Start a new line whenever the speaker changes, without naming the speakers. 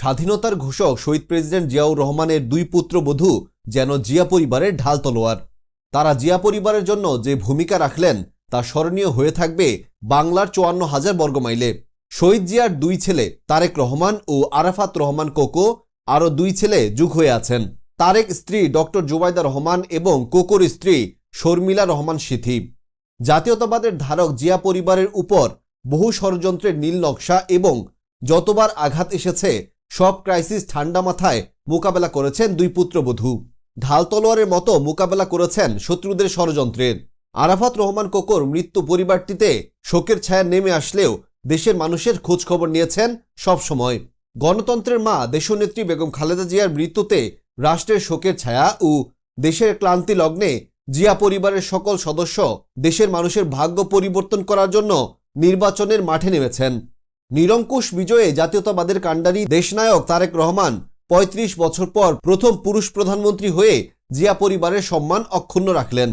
স্বাধীনতার ঘোষক শহীদ প্রেসিডেন্ট জিয়াউর রহমানের দুই পুত্রবধূ যেন জিয়া পরিবারের ঢাল তলোয়ার। তারা জিয়া পরিবারের জন্য যে ভূমিকা রাখলেন তা স্মরণীয় হয়ে থাকবে বাংলার ৫৪,০০০ বর্গমাইলে। শহীদ জিয়ার দুই ছেলে তারেক রহমান ও আরাফাত রহমান কোকো, আরও দুই ছেলে যুগ হয়ে আছেন। তারেক স্ত্রী ডক্টর জুবাইদা রহমান এবং কোকোর স্ত্রী শর্মিলা রহমান সিথি। জাতীয়তাবাদের ধারক জিয়া পরিবারের উপর বহু ষড়যন্ত্রের নীল নকশা এবং যতবার আঘাত এসেছে সব ক্রাইসিস ঠান্ডা মাথায় মোকাবেলা করেছেন দুই পুত্রবধূ। ঢাল তলোয়ারের মতো মোকাবেলা করেছেন শত্রুদের ষড়যন্ত্রের। আরাফাত রহমান কোকোর মৃত্যু পরিবারটিতে শোকের ছায়া নেমে আসলেও দেশের মানুষের খোঁজ খবর নিয়েছেন সব সময়। গণতন্ত্রের মা দেশনেত্রী বেগম খালেদা জিয়ার মৃত্যুতে রাষ্ট্রের শোকের ছায়া ও দেশের ক্লান্তি লগ্নে জিয়া পরিবারের সকল সদস্য দেশের মানুষের ভাগ্য পরিবর্তন করার জন্য নির্বাচনের মাঠে নেমেছেন। নিরঙ্কুশ বিজয়ে জাতীয়তাবাদের কাণ্ডারি দেশনায়ক তারেক রহমান ৩৫ বছর পর প্রথম পুরুষ প্রধানমন্ত্রী হয়ে জিয়া পরিবারের সম্মান অক্ষুণ্ণ রাখলেন।